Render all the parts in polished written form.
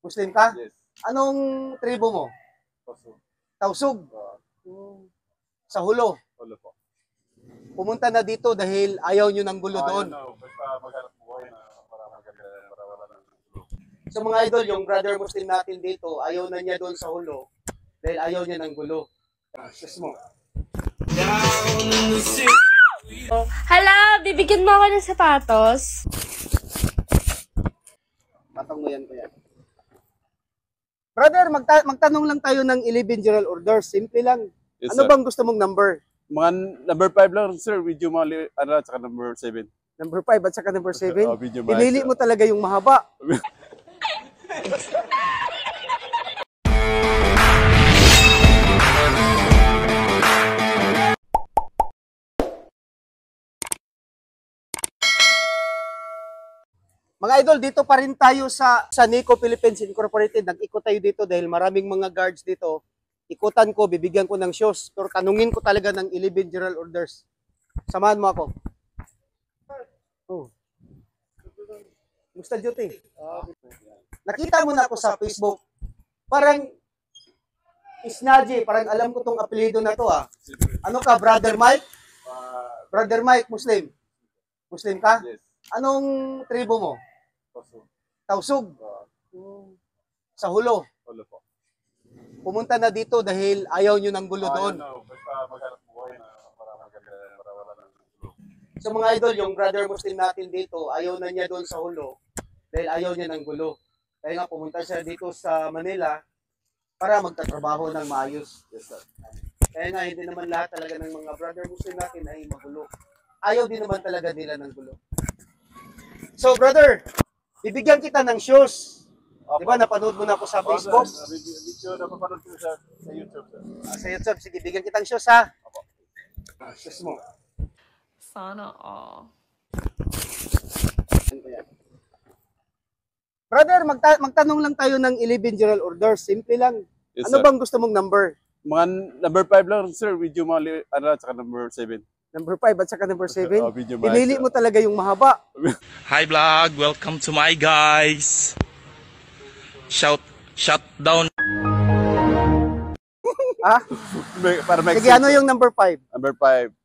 Muslim ka? Yes. Anong tribo mo? Tausug. Tausug? Sa Hulo? Hulo po. Pumunta na dito dahil ayaw nyo ng gulo doon. Basta maghanap buhay na para wala ng gulo. So mga idol, yung brother Muslim natin dito, ayaw na niya doon sa Hulo dahil ayaw niya ng gulo. Sus mo. Hala, bibigyan mo ako ng sapatos? Patong mo yan ko yan. Brother, magtanong lang tayo ng 11 general orders. Simple lang. Yes, ano sir. bang gusto mong number? Mga number 5 lang, sir. Video mali, tsaka number 7. Number 5 at saka number 7? Video Pinili mo talaga yung mahaba. Mga idol, dito pa rin tayo sa Nico Philippines Incorporated. Nag-ikot tayo dito dahil maraming mga guards dito. Ikutan ko, bibigyan ko ng shoes. Pero tanungin ko talaga ng 11 general orders. Samahan mo ako. Oh. Musta duty? Nakita mo na ako sa Facebook. Parang Isnaji, parang alam ko tong apelyido na to ah. Ano ka, Brother Mike? Brother Mike, Muslim? Muslim ka? Yes. Anong tribo mo? Tausug. Tausug? Sa Hulo? Hulo po. Pumunta na dito dahil ayaw nyo ng gulo doon. Basta maghanap buhay na para wala ng gulo. So mga idol, yung brother Muslim natin dito, ayaw na niya doon sa Hulo dahil ayaw niya ng gulo. Kaya nga pumunta siya dito sa Manila para magtatrabaho ng maayos. Yes, sir. Kaya nga hindi naman lahat talaga ng mga brother Muslim natin ay magulo. Ayaw din naman talaga nila ng gulo. So brother, bibigyan kita ng shoes. Di ba napanood mo na ako sa Facebook? Video na papanood ko sa YouTube, sir. Sa YouTube, sige, bigyan kitang shoes ha. Shoes mo. Sana all. Brother, magtanong lang tayo ng 11 general orders. Simple lang. Yes, ano sir. bang gusto mong number? Mga number 5 lang, sir. Video mali, tsaka number 7. Number 5 at saka number 7? Video Pinili mo talaga yung mahaba. Hi vlog, welcome to my guys. Shout down. Ah? Para Sige, ano yung number 5? Number 5.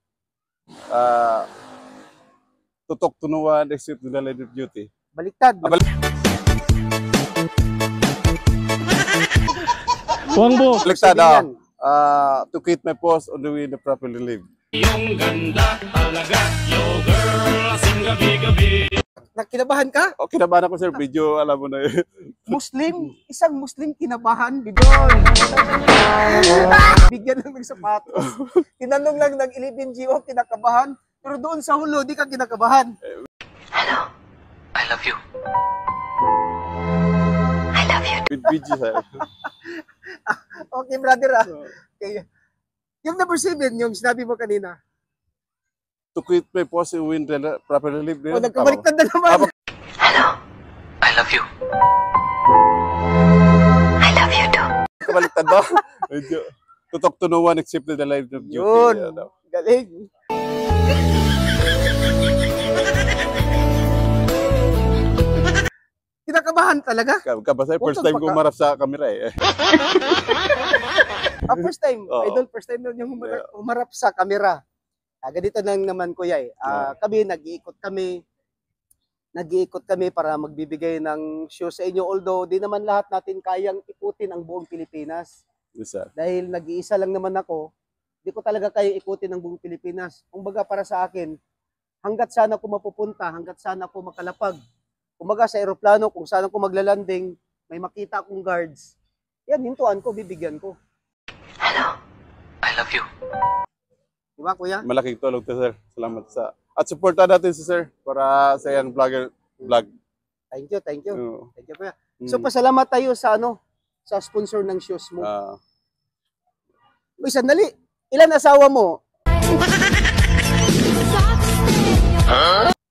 Tutok tunuan, exit to the line of duty. Baliktad. Wangbo. Baliktad, to keep my post on the way to properly live. Yung ganda talaga, yo girl, asing gabi-gabi. Nakinabahan ka? Okay naman ako, sir. Video, alam mo na yun. Muslim? Isang Muslim kinabahan? Bidon! Bigyan lang ng sapatos. Tinanong lang ng 11 GO, kinakabahan. Pero doon sa Hulo, di ka kinakabahan. Hello, I love you. With video, sir. Okay, brother ah. Okay. Yung number 7, yung sinabi mo kanina. To quit my post and win the properly live. O, nagkabaliktad na naman. Hello, I love you. I love you too. Kabaliktad ba? Tutok tunuan, except the line of duty. Yun. Galing. Kinakabahan talaga? Kabasay, first time ko umarap sa camera eh. First time. Oo. Idol, first time nun yung umarap sa camera. Ganito lang naman kuya eh. Kami, nag-iikot kami para magbibigay ng shoes sa inyo. Although, di naman lahat natin kayang ikutin ang buong Pilipinas. Yes, sir. Dahil nag-iisa lang naman ako, di ko talaga kaya ikutin ang buong Pilipinas. Kumbaga para sa akin, hanggat sana ako mapupunta, hanggat sana ako makalapag. Kumbaga sa aeroplano, kung saan ako maglalanding, may makita akong guards. Yan, hintuan ko, bibigyan ko. Hello, I love you. Diba, kuya? Malaking tulong to, sir. Salamat sa... At supportan natin si sir para sa yung vlog. Thank you, thank you. Oo. Thank you, kuya. So, pasalamat tayo sa sa sponsor ng shoes mo. Uy, sandali. Ilan asawa mo?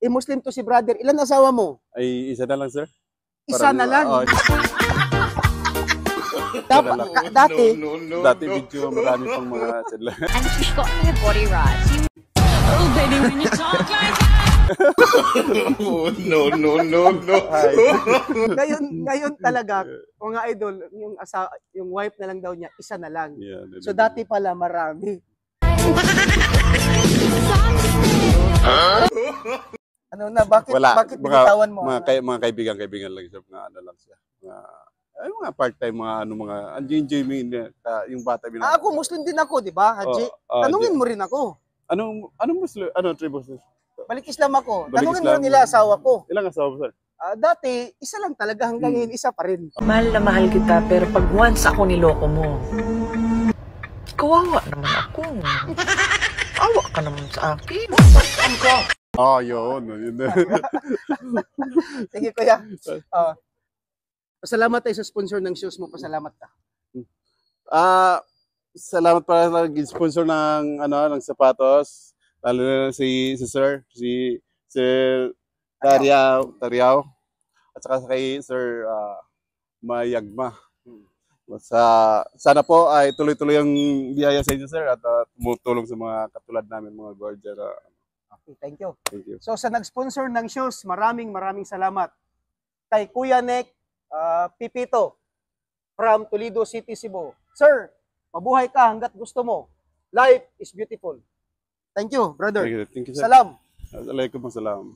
Muslim to si brother. Ilan asawa mo? Ay, isa na lang, sir. Isa na lang. Dati video, marami pang mga sila. And she's got her body right. Oh, baby, when you talk like that. Ay, Ngayon talaga, mga idol, yung wife na lang daw niya, isa na lang. yeah, So dati pala marami. Ano na, bakit binitawan mo? Mga kaibigan lang siya, mga ano lang siya. Mga part-time, mga enjoy mo yung bata. Ako, Muslim din ako, di ba, Haji? Tanungin mo rin ako. Anong Muslim? Ano tribo, sir? Balik Islam ako. Balik Tanungin mo Islam. rin nila asawa ko. Ilang asawa, sir? Dati, isa lang talaga hanggang ngayon, isa pa rin. Mahal na mahal kita, pero pag once ako niloko mo, kawawa naman ako. Awa ka naman sa akin. Yun. Sige, kuya. Pasalamat tayo sa sponsor ng shoes mo. Pasalamat ka. Salamat para nag-sponsor ng sapatos. Lalo na si Sir Tariao. At saka kay Sir Mayagma. Sana po ay tuloy-tuloy ang biyaya sa inyo, sir, at tumutulong sa mga katulad namin, mga guardian. Okay, thank you. Thank you. So sa nag-sponsor ng shoes, maraming salamat. Kay Kuya Nek Pipito from Toledo City, Cebu. Sir, mabuhay ka hanggat gusto mo. Life is beautiful. Thank you, brother. Thank you, sir. Salam. Alaikum assalam.